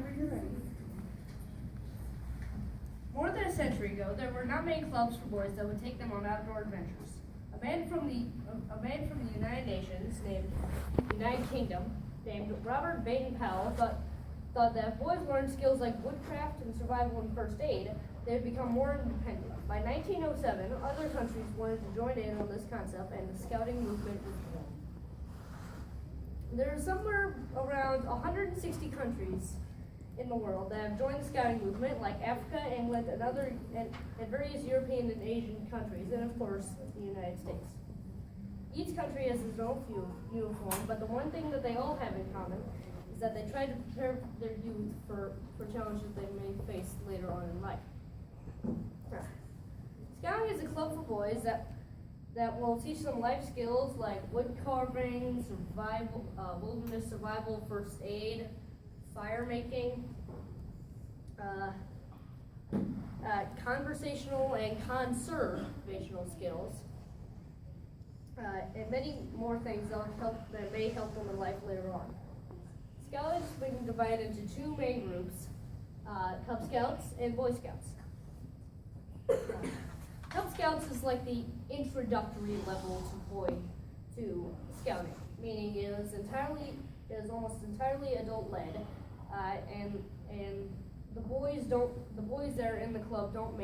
whenever you're ready. More than a century ago, there were not many clubs for boys that would take them on outdoor adventures. A man from the United Nations, United Kingdom, named Robert Baden-Powell, thought that if boys learned skills like woodcraft and survival and first aid, they would become more independent. By 1907, other countries wanted to join in on this concept, and the scouting movement was born. There are somewhere around 160 countries in the world that have joined the scouting movement, like Africa, England, and various European and Asian countries, and of course, the United States. Each country has its own uniform, but the one thing that they all have in common is that they try to prepare their youth for challenges they may face later on in life. Scouting is a club for boys that will teach them life skills like wood carving, survival, wilderness survival, first aid, fire making, conversational and conservational skills, and many more things that may help them in life later on. Scouting has been divided into two main groups, Cub Scouts and Boy Scouts. Cub Scouts is like the introductory level to scouting, meaning it is almost entirely adult led, and the boys that are in the club don't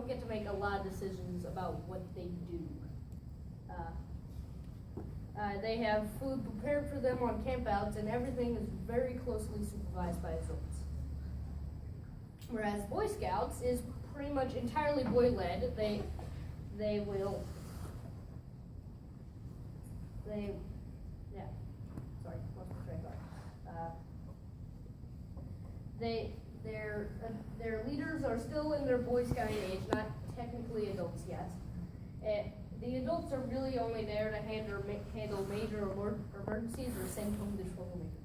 get to make a lot of decisions about what they do. They have food prepared for them on campouts, and everything is very closely supervised by adults. Whereas Boy Scouts is pretty much entirely boy-led. They lost my train of thought. Their leaders are still in their Boy Scouting age, not technically adults yet. The adults are really only there to handle major emergencies or send home the troublemakers.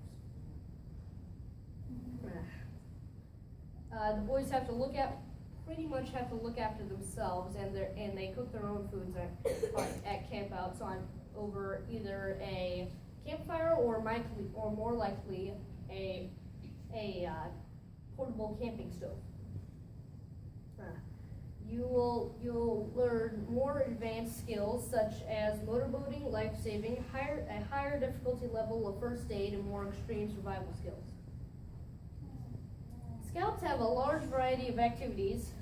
The boys pretty much have to look after themselves, and they cook their own foods at campouts over either a campfire or more likely a portable camping stove. You'll learn more advanced skills such as motorboating, life-saving, a higher difficulty level of first aid, and more extreme survival skills. Scouts have a large variety of activities,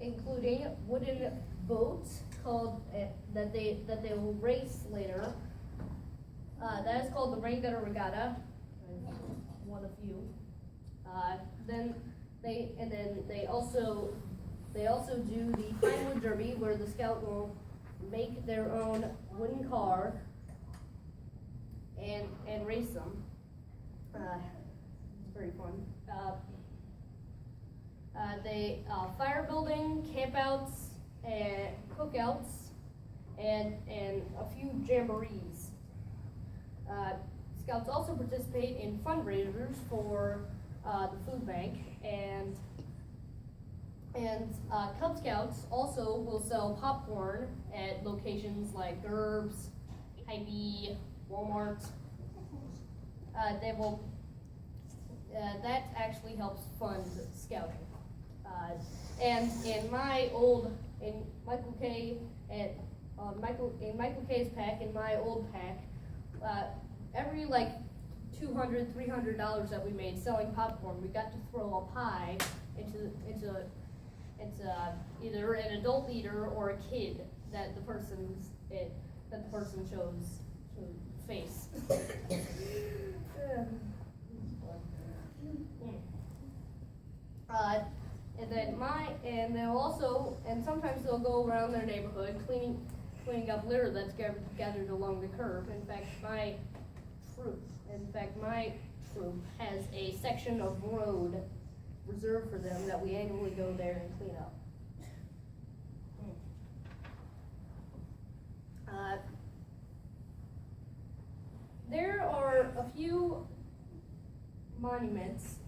including wooden boats that they will race later. That is called the Rain Gutter Regatta. One of few. Then they also do the Pinewood Derby, where the scout will make their own wooden car and race them. It's very fun. They fire building, campouts, and cookouts, and a few jamborees. Scouts also participate in fundraisers for the food bank, and Cub Scouts also will sell popcorn at locations like Gerb's, Hy-Vee, Walmart. That actually helps fund scouting. And in Michael K's pack, in my old pack, every like $200, $300 that we made selling popcorn, we got to throw a pie into either an adult leader or a kid that the person chose to face. And sometimes they'll go around their neighborhood cleaning up litter that's gathered along the curb. In fact, my troop has a section of road reserved for them that we annually go there and clean up. There are a few monuments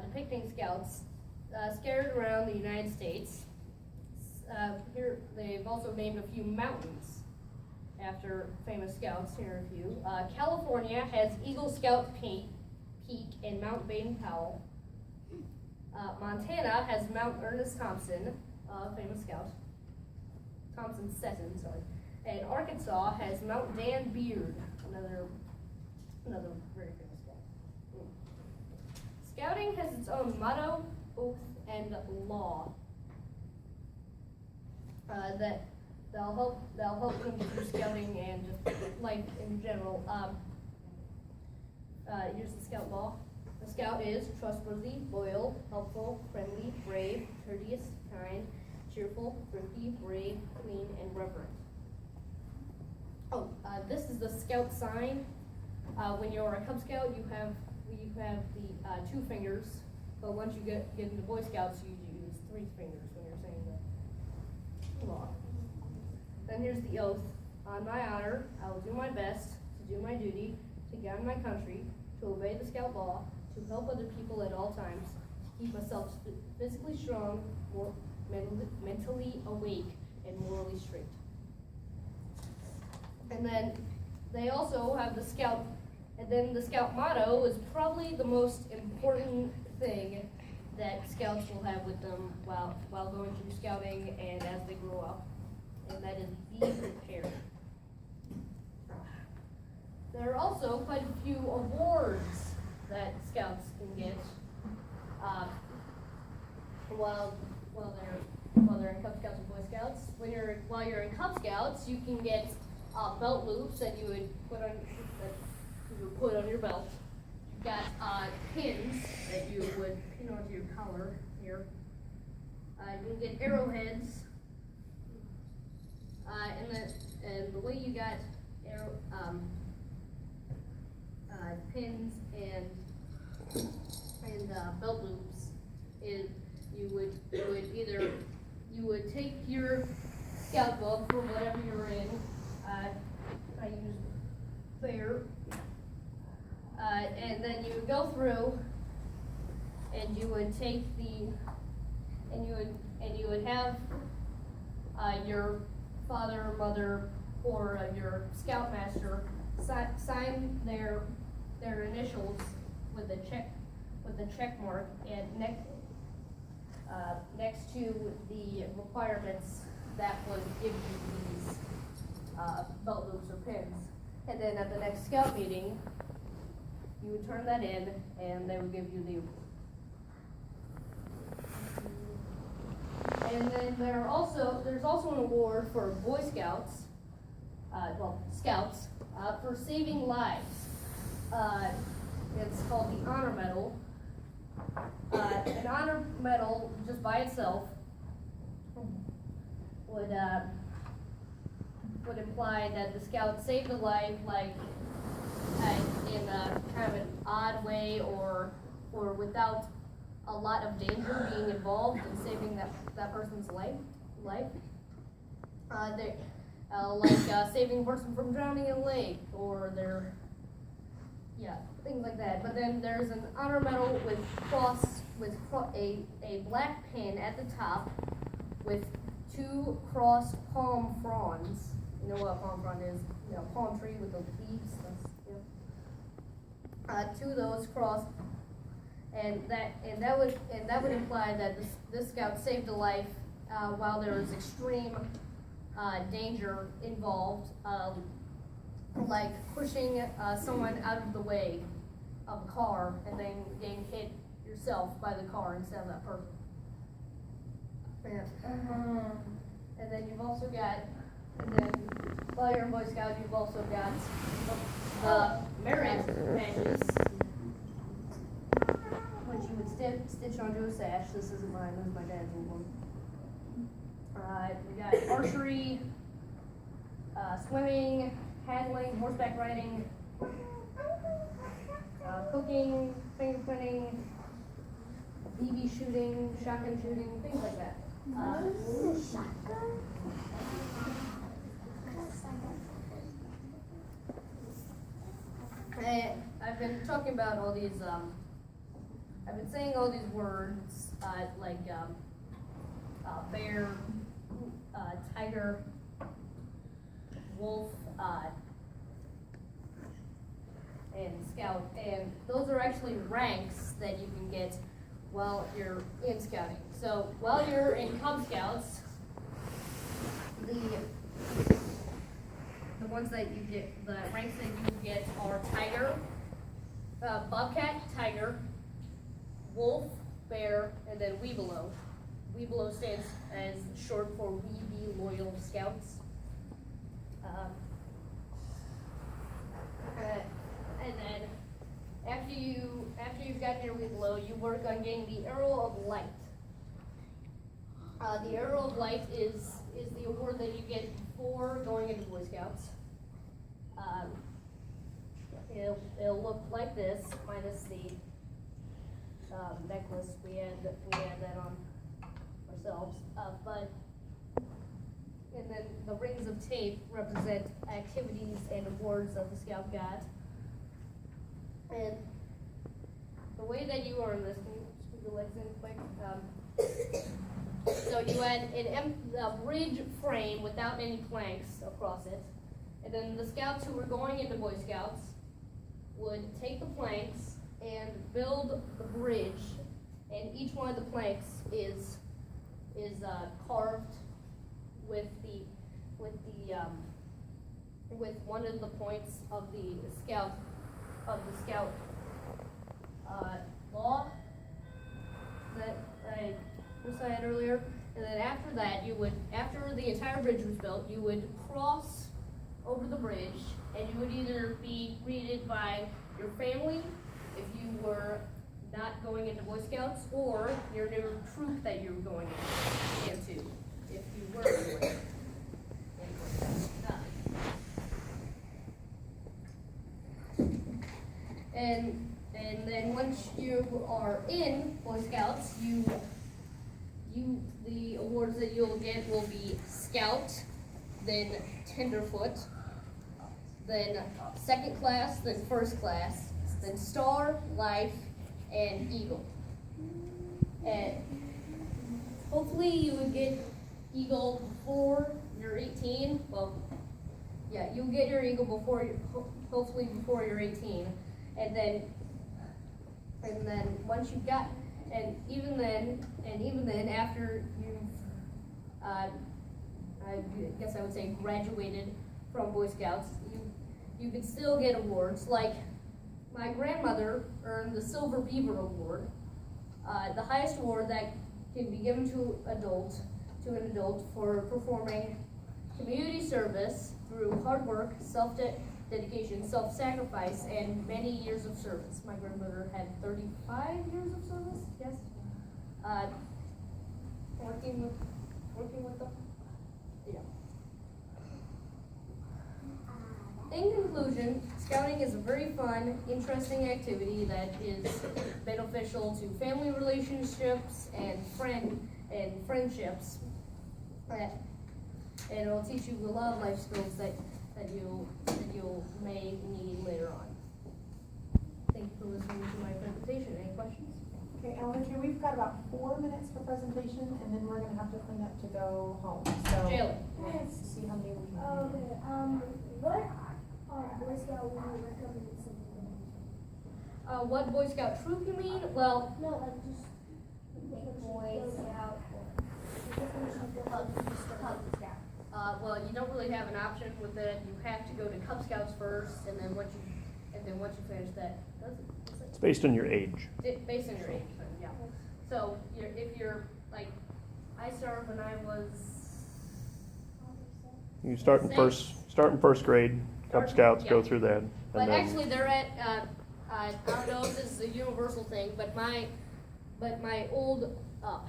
depicting scouts scattered around the United States. Here they've also named a few mountains. after famous scouts. Here are a few. California has Eagle Scout Peak and Mount Baden-Powell. Montana has Mount Ernest Thompson, famous scout. Thompson Seton, sorry. And Arkansas has Mount Dan Beard, another very famous scout. Scouting has its own motto, oath, and law. That'll help them through scouting and just life in general. Here's the scout law. The scout is trustworthy, loyal, helpful, friendly, brave, courteous, kind, cheerful, thrifty, brave, clean, and reverent. This is the scout sign. When you're a Cub Scout, you have the 2 fingers, but once you get into Boy Scouts, you use 3 fingers when you're saying the law. Then here's the oath. On my honor, I will do my best to do my duty, to guide my country, to obey the scout law, to help other people at all times, to keep myself physically strong, more mentally awake, and morally straight. And then they also have the scout, and then the scout motto is probably the most important thing that scouts will have with them while going through scouting and as they grow up, and that is be prepared. There are also quite a few awards that scouts can get while they're in Cub Scouts and Boy Scouts. While you're in Cub Scouts, you can get belt loops that you would put on your belt. You've got pins that you would pin onto your collar here. You can get arrowheads, and the way you got pins and belt loops is you would take your scout book for whatever you're in. I use Beaver, and then you would go through, and you would take and you would have your father or mother or your scoutmaster sign their initials with a check mark, and next to the requirements that would give you these belt loops or pins. And then at the next scout meeting, you would turn that in, and they would give you the. And then there's also an award for Boy Scouts, Scouts, for saving lives. It's called the Honor Medal. An honor medal, just by itself, would imply that the scout saved a life, like in a kind of an odd way, or without a lot of danger being involved in saving that person's life. Like saving a person from drowning in a lake, or things like that. But then there's an honor medal with a black pin at the top with 2 crossed palm fronds. You know what a palm frond is? Palm tree with the leaves. Two of those crossed, and that would imply that this scout saved a life while there was extreme danger involved, like pushing someone out of the way of a car and then getting hit yourself by the car instead of that person. And then you've also got, while you're in Boy Scout, you've also got the merit badges, which you would stitch onto a sash. This isn't mine, this is my dad's old one. We got archery, swimming, paddling, horseback riding, cooking, fingerprinting, BB shooting, shotgun shooting, things like that. I've been talking about all these, I've been saying all these words, like bear, tiger, wolf, and Scout, and those are actually ranks that you can get while you're in Scouting. So while you're in Cub Scouts, the ones that you get, the ranks that you get are Tiger, Bobcat, Tiger, Wolf, Bear, and then Webelow. Webelow stands as short for We Be Loyal Scouts. And then after you've gotten your Webelow, you work on getting the Arrow of Light. The Arrow of Light is the award that you get for going into Boy Scouts. It'll look like this, minus the necklace. We had that on ourselves, and then the rings of tape represent activities and awards that the Scout got. And the way that you earn this, can you scoot the legs in quick? So you had a bridge frame without any planks across it, and then the Scouts who were going into Boy Scouts would take the planks and build the bridge, and each one of the planks is carved with one of the points of the scout law that I recited earlier. And then after that, after the entire bridge was built, you would cross over the bridge, and you would either be greeted by your family if you were not going into Boy Scouts, or your new troop that you were going into if you were going into Boy Scouts. And then once you are in Boy Scouts, the awards that you'll get will be Scout, then Tenderfoot, then Second Class, then First Class, then Star, Life, and Eagle. And hopefully you would get Eagle before you're 18. Well, yeah, you'll get your Eagle hopefully before you're 18. And then once you've got, and even then after you've, I guess I would say graduated from Boy Scouts, you could still get awards. Like my grandmother earned the Silver Beaver Award, the highest award that can be given to an adult for performing community service through hard work, self-dedication, self-sacrifice, and many years of service. My grandmother had 35 years of service, yes? Working with them? Yeah. In conclusion, Scouting is a very fun, interesting activity that is beneficial to family relationships and friendships. And it'll teach you a lot of life skills that you may need later on. Thank you for listening to my presentation. Any questions? Okay, Ellen, here we've got about 4 minutes for presentation, and then we're going to have to clean up to go home. So Jalen. let's see how many we can do. Okay, what Boy Scout would you recommend something? What Boy Scout troop you mean? Well, No, like just Boy Scout Cub Scout. well, you don't really have an option with it. You have to go to Cub Scouts first, and then once you finish that, It's based on your age. Based on your age, yeah. So if you're like, I started when I was. You start in first grade. Cub Scouts go through that. But actually, they're at. I don't know if this is a universal thing, but my old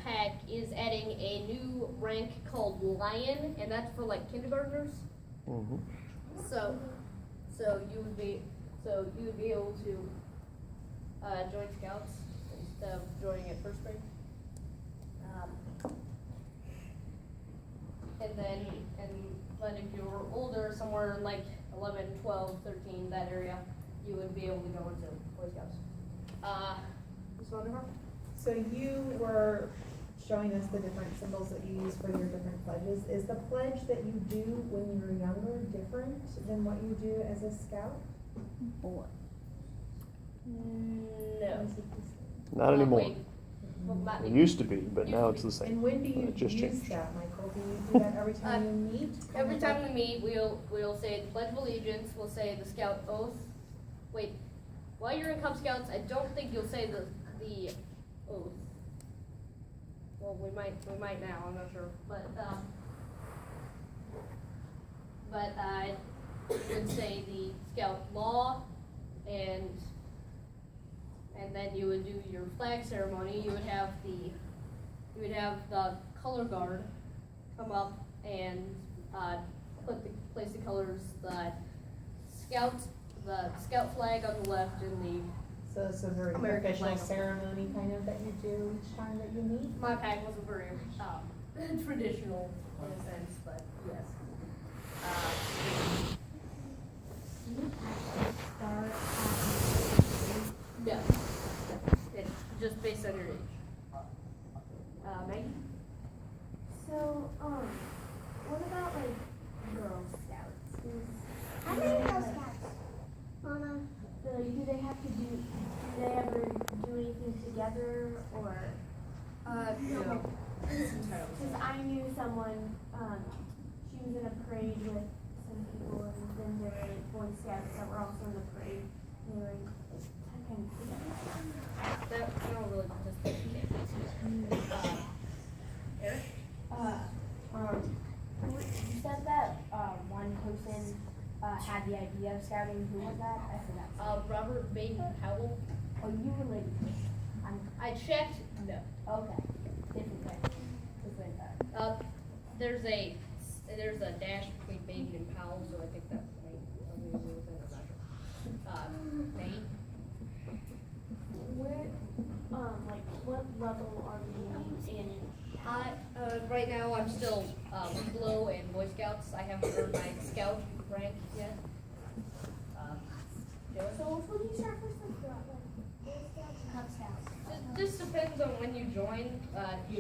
pack is adding a new rank called Lion, and that's for like kindergartners. Mm-hmm. So you would be able to join Scouts instead of joining at first grade. But if you were older, somewhere in like 11, 12, 13, that area, you would be able to go into Boy Scouts. Ms. Vanderhoff? So you were showing us the different symbols that you use for your different pledges. Is the pledge that you do when you're younger different than what you do as a scout? No. Not anymore. Wait. Well, It used to be, but now it's the same. And when do you It just use changed. that, Michael? Do you do that every time you meet? Every time we meet, we'll say the Pledge of Allegiance, we'll say the Scout Oath. Wait, while you're in Cub Scouts, I don't think you'll say the oath. Well, we might now, I'm not sure, but I would say the Scout Law, and then you would do your flag ceremony. You would have the color guard come up and place the colors, the scout flag on the left and the. So it's a very American official flag. ceremony kind of that you do each time that you meet? My pack wasn't very traditional in a sense, but yes. Yeah, it's just based on your age. Maggie? So, what about like Girl Scouts? How many Girl Scouts? Mama, do they have to do they ever do anything together or? No. Because I knew someone, she was in a parade with some people and then there were like Boy Scouts that were also in the parade. They were kind of together. That don't really participate in campus. Eric? You said that one person had the idea of scouting. Who was that? I forgot. Robert Baden Powell. Oh, you related to me. I checked. No. Okay. Different thing. Different thing. There's a dash between Baden and Powell, so I think that's Nate. Nate. Where, like, what level are you in? Right now I'm still Glow and Boy Scouts. I haven't earned my Scout rank yet. So when you start first, like, Boy Scouts, Cub Scouts? This depends on when you join,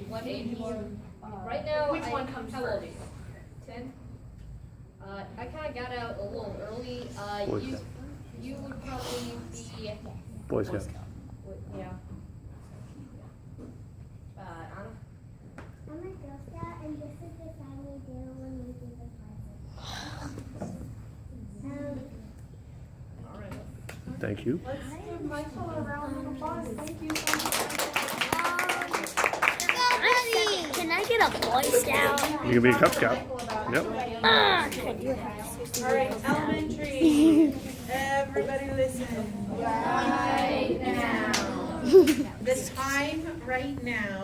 what age you are. Right now, Which one comes how old are first? you? 10? I kinda got out a little early. Boy Scout. You would probably be. Boy Scout. I'm Yeah. Anna? a Girl Scout, and this is the time we do when we do the present. Alright. Thank you. Let's give Michael a round of applause. Thank you so much. Can I get a Boy Scout? You can be a Cub Scout. Yep. All right, elementary. Everybody listen. Right now. The time right now